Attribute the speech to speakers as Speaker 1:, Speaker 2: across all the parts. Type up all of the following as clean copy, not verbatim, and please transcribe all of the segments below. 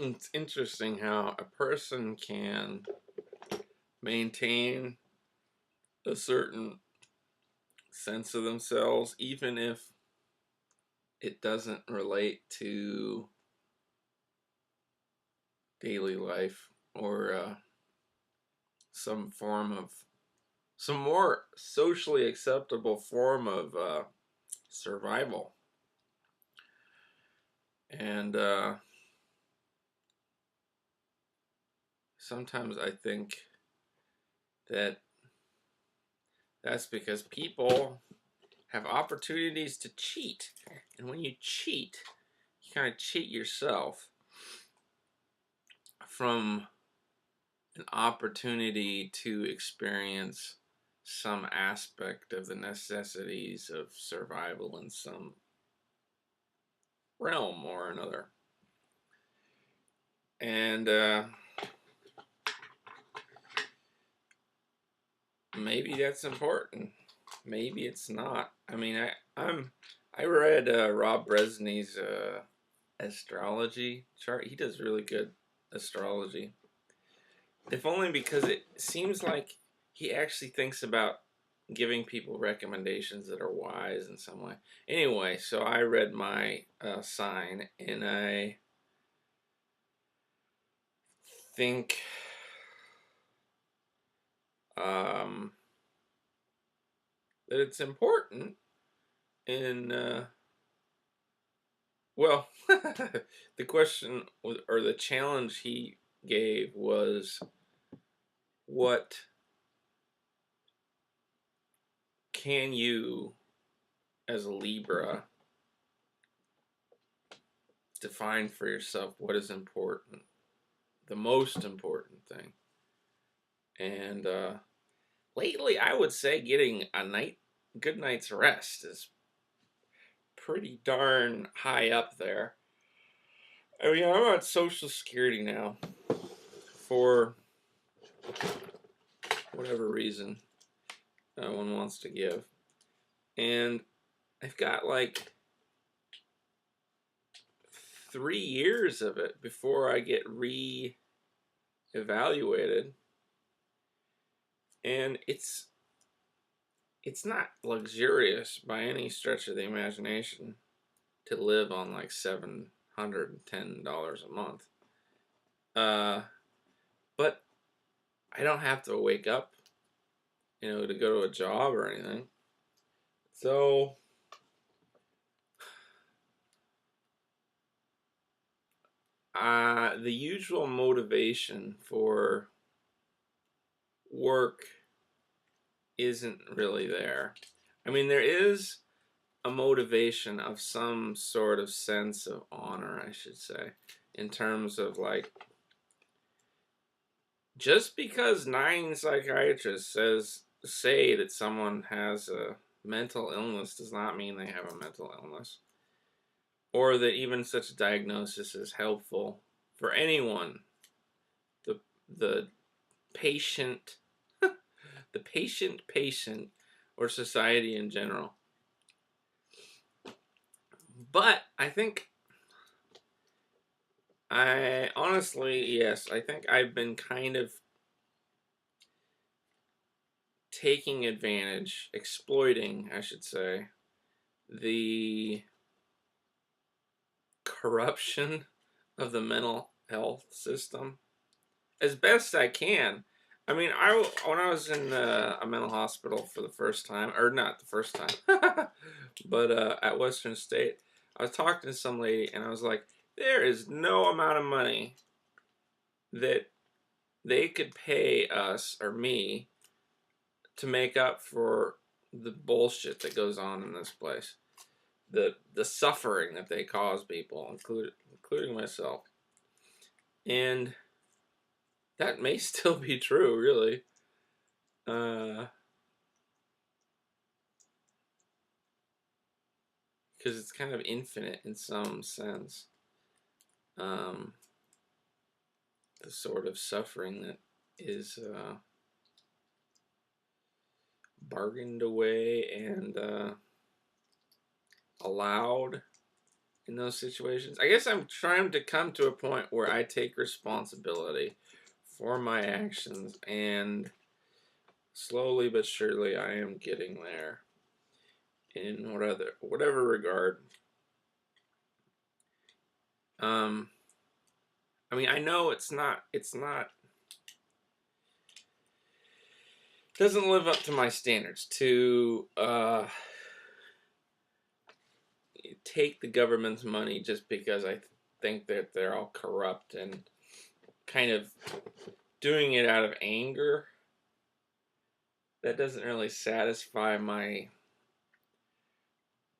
Speaker 1: It's interesting how a person can maintain a certain sense of themselves, even if it doesn't relate to daily life or some form of some more socially acceptable form of survival. And sometimes I think that that's because people have opportunities to cheat. And when you cheat, you kind of cheat yourself from an opportunity to experience some aspect of the necessities of survival in some realm or another. And maybe that's important. Maybe it's not. I mean, I read Rob Bresney's astrology chart. He does really good astrology. If only because it seems like he actually thinks about giving people recommendations that are wise in some way. Anyway, so I read my sign, and I think that it's important in well, the question or the challenge he gave was, what can you as a Libra define for yourself what is important, the most important thing. And lately I would say getting a good night's rest is pretty darn high up there. I mean, I'm on Social Security now for whatever reason no one wants to give. And I've got like 3 years of it before I get re-evaluated. And it's not luxurious by any stretch of the imagination to live on like $710 a month. But I don't have to wake up, to go to a job or anything. So the usual motivation for work isn't really there. I mean, there is a motivation of some sort of sense of honor, I should say, in terms of like, just because 9 psychiatrists say that someone has a mental illness does not mean they have a mental illness, or that even such a diagnosis is helpful for anyone. The patient, the patient, or society in general. But I think yes, I think I've been kind of taking advantage, exploiting, I should say, the corruption of the mental health system as best I can. I mean, when I was in a mental hospital for the first time, or not the first time, but at Western State, I was talking to some lady, and I was like, there is no amount of money that they could pay us, or me, to make up for the bullshit that goes on in this place. The suffering that they cause people, including myself. And that may still be true, really. Because it's kind of infinite in some sense. The sort of suffering that is bargained away and allowed in those situations. I guess I'm trying to come to a point where I take responsibility for my actions, and slowly but surely I am getting there in whatever regard. I mean, I know it's not doesn't live up to my standards to take the government's money just because I think that they're all corrupt and kind of doing it out of anger. That doesn't really satisfy my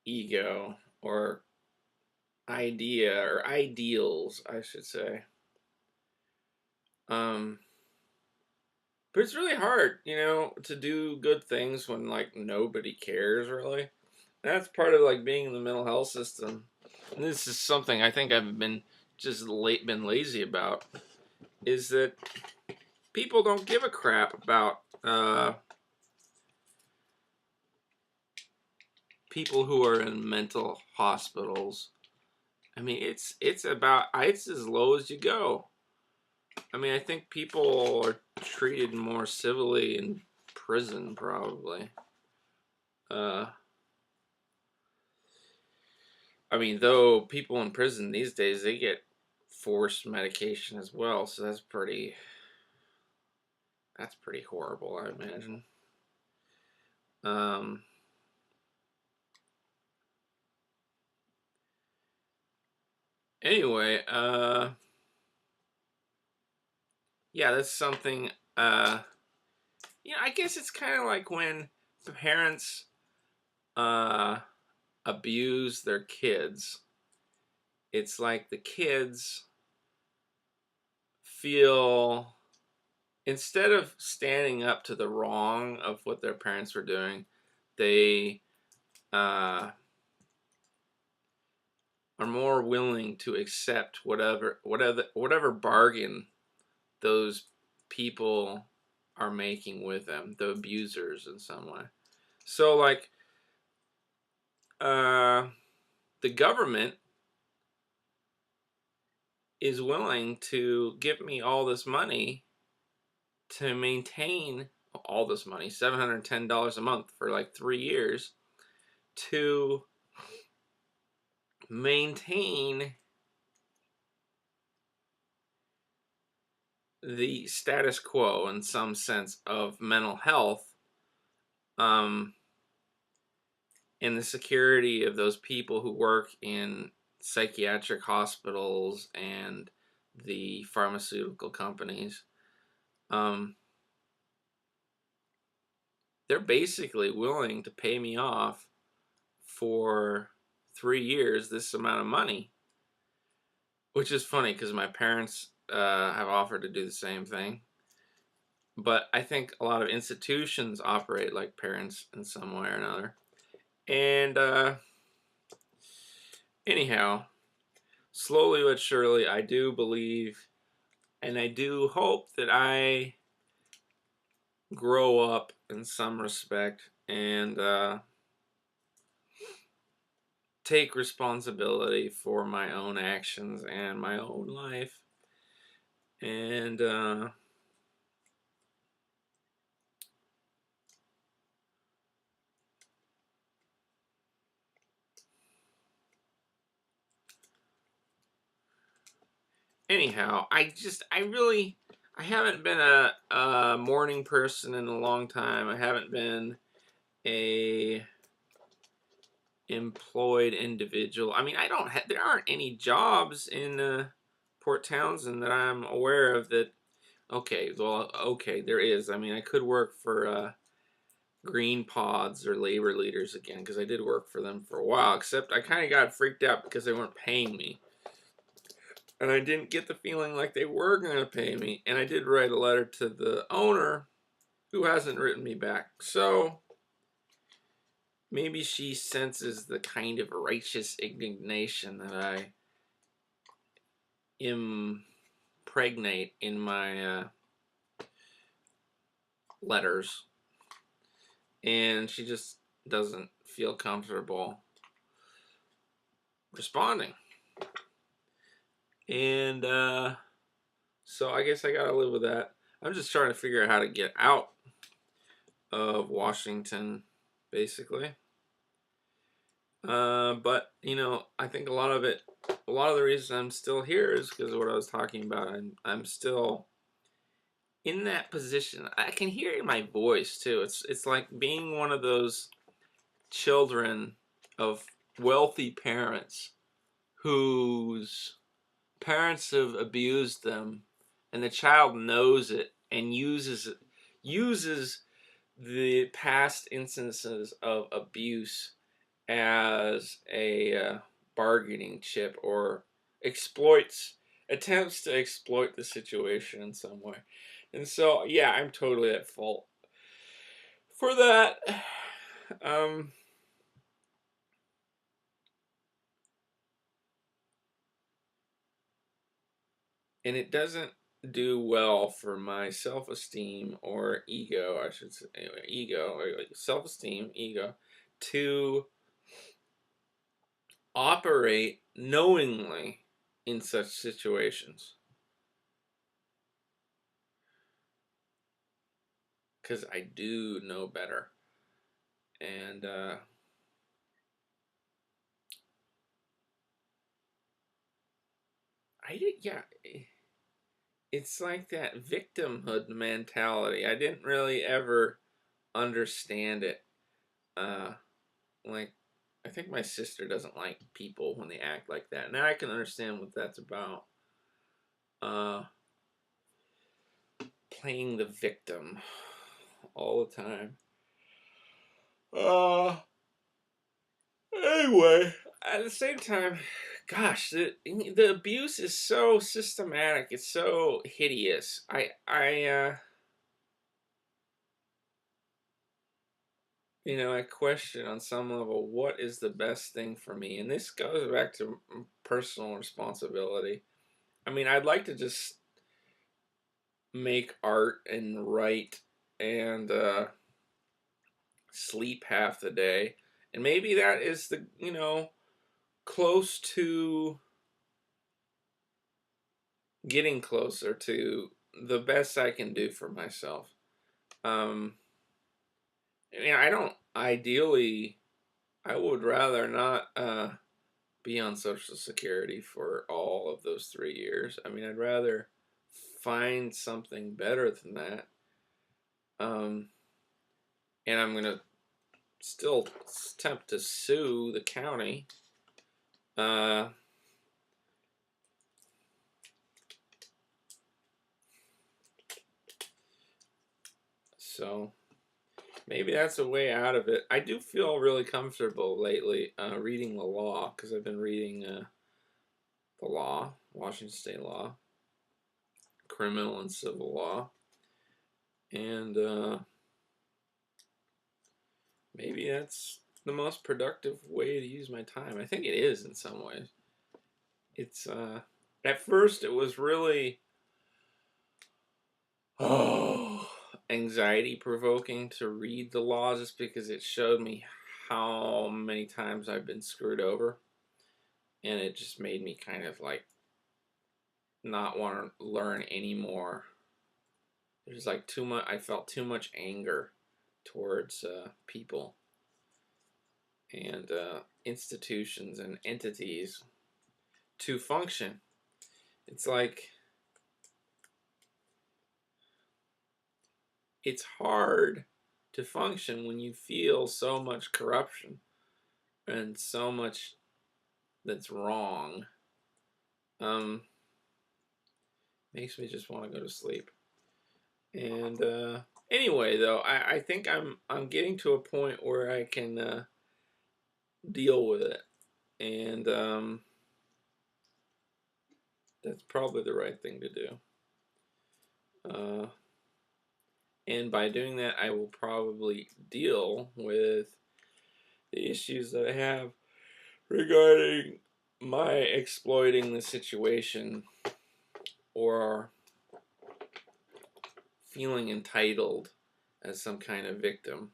Speaker 1: ego or idea or ideals, I should say. Um, but it's really hard, to do good things when like nobody cares really. That's part of like being in the mental health system. And this is something I think I've been been lazy about, is that people don't give a crap about people who are in mental hospitals. I mean, it's as low as you go. I mean, I think people are treated more civilly in prison, probably. I mean, though people in prison these days, they get forced medication as well, so that's pretty horrible, I imagine. Um, anyway, yeah, that's something. I guess it's kind of like when parents uh, abuse their kids. It's like the kids feel, instead of standing up to the wrong of what their parents were doing, they uh, are more willing to accept whatever bargain those people are making with them, the abusers in some way. So like the government is willing to give me all this money to maintain all this money, $710 a month for like 3 years, to maintain the status quo in some sense of mental health, um, and the security of those people who work in psychiatric hospitals and the pharmaceutical companies. They're basically willing to pay me off for 3 years this amount of money, which is funny because my parents have offered to do the same thing. But I think a lot of institutions operate like parents in some way or another. And anyhow, slowly but surely, I do believe and I do hope that I grow up in some respect and take responsibility for my own actions and my own life. And anyhow, I haven't been a morning person in a long time. I haven't been a employed individual. I mean, there aren't any jobs in Port Townsend that I'm aware of that. Okay, well, okay, there is. I mean, I could work for Green Pods or Labor Leaders again because I did work for them for a while. Except I kind of got freaked out because they weren't paying me, and I didn't get the feeling like they were going to pay me. And I did write a letter to the owner, who hasn't written me back. So maybe she senses the kind of righteous indignation that I impregnate in my letters, and she just doesn't feel comfortable responding. And so I guess I gotta live with that. I'm just trying to figure out how to get out of Washington, basically. But you know, I think a lot of the reason I'm still here is because of what I was talking about. I'm still in that position. I can hear it in my voice too. It's like being one of those children of wealthy parents whose parents have abused them, and the child knows it and uses the past instances of abuse as a bargaining chip, or attempts to exploit the situation in some way. And so, yeah, I'm totally at fault for that. Um, and it doesn't do well for my self-esteem or ego, I should say, anyway, ego, or like self-esteem, ego, to operate knowingly in such situations, because I do know better. And I did, yeah, it's like that victimhood mentality. I didn't really ever understand it. Uh, like, I think my sister doesn't like people when they act like that. Now I can understand what that's about. Uh, Playing the victim all the time. Anyway, at the same time, gosh, the abuse is so systematic. It's so hideous. I question on some level what is the best thing for me, and this goes back to personal responsibility. I mean, I'd like to just make art and write and sleep half the day, and maybe that is the close to getting closer to the best I can do for myself. Um, I mean, I don't ideally. I would rather not be on Social Security for all of those 3 years. I mean, I'd rather find something better than that. Um, and I'm gonna still attempt to sue the county. Uh, so maybe that's a way out of it. I do feel really comfortable lately reading the law, because I've been reading the law, Washington State law, criminal and civil law, and maybe that's the most productive way to use my time. I think it is in some ways. It's at first it was really anxiety provoking to read the law, just because it showed me how many times I've been screwed over, and it just made me kind of like not want to learn anymore. There's like too much. I felt too much anger towards people and institutions and entities to function. It's like it's hard to function when you feel so much corruption and so much that's wrong. Um, Makes me just want to go to sleep. And anyway, though, I think I'm getting to a point where I can deal with it, and that's probably the right thing to do. Uh, and by doing that, I will probably deal with the issues that I have regarding my exploiting the situation or feeling entitled as some kind of victim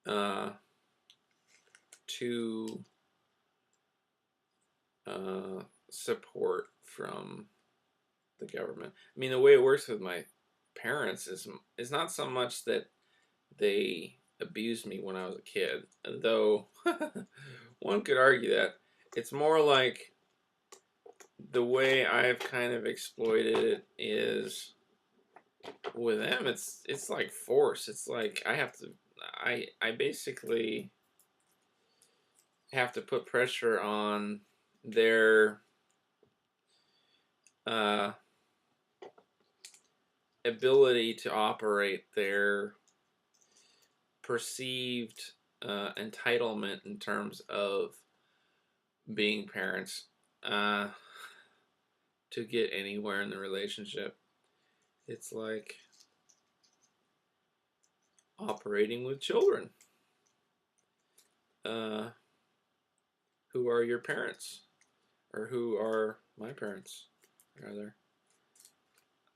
Speaker 1: uh, to support from the government. I mean, the way it works with my parents is not so much that they abused me when I was a kid, though one could argue that. It's more like the way I've kind of exploited it is with them. It's like force. It's like I basically have to put pressure on their uh, ability to operate their perceived entitlement in terms of being parents uh, to get anywhere in the relationship. It's like operating with children. Uh, who are your parents? Or who are my parents, rather?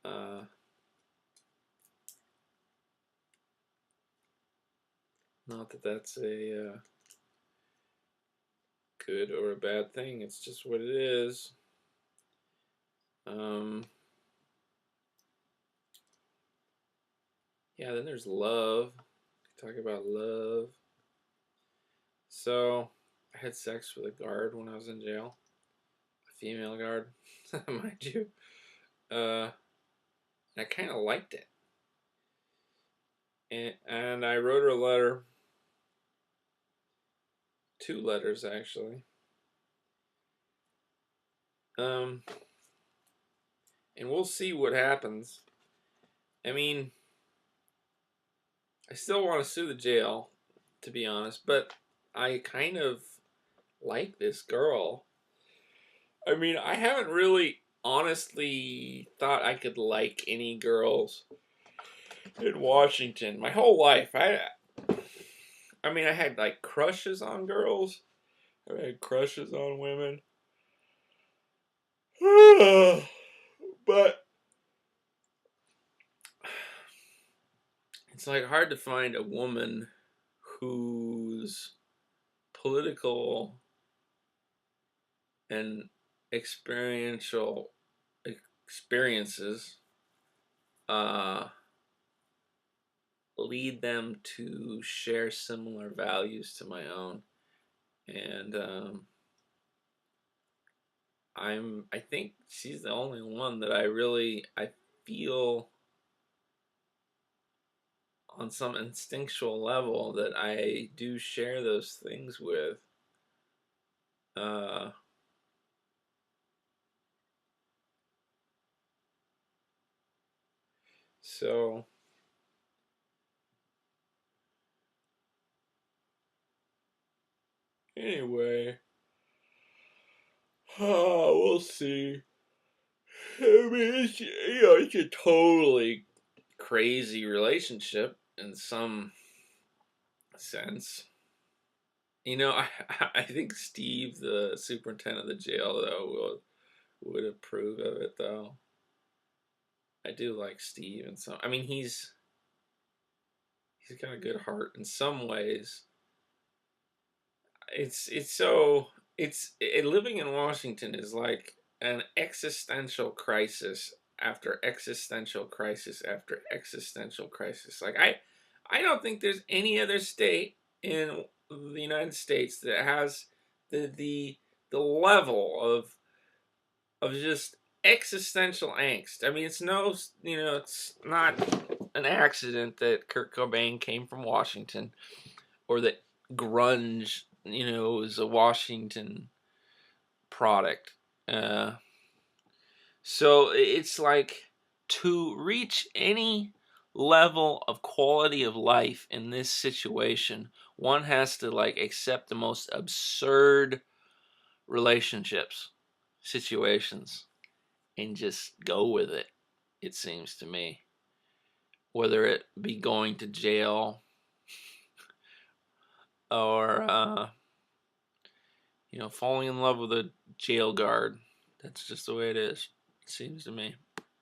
Speaker 1: Uh, Not that that's a good or a bad thing. It's just what it is. Um, yeah, then there's love. Talk about love. So, I had sex with a guard when I was in jail. A female guard, mind you. Uh, I kind of liked it. And I wrote her a letter. 2 letters, actually. Um, and we'll see what happens. I mean, I still want to sue the jail, to be honest, but I kind of like this girl. I mean, I haven't really honestly thought I could like any girls in Washington my whole life. I mean, I had like crushes on girls. I had crushes on women. But it's like hard to find a woman whose political and experiential experiences uh, lead them to share similar values to my own. And I think she's the only one that I feel on some instinctual level that I do share those things with. Uh, so anyway, we'll see. I mean, it's a totally crazy relationship in some sense. I think Steve, the superintendent of the jail, though, would approve of it, though. I do like Steve, and so I mean, he's got a good heart in some ways. It's so living in Washington is like an existential crisis after existential crisis after existential crisis. Like I don't think there's any other state in the United States that has the level of just existential angst. I mean, it's not an accident that Kurt Cobain came from Washington or that grunge, is a Washington product. Uh, so it's like to reach any level of quality of life in this situation, one has to like accept the most absurd relationships, situations, and just go with it. It seems to me, whether it be going to jail or falling in love with a jail guard. That's just the way it is. It seems to me.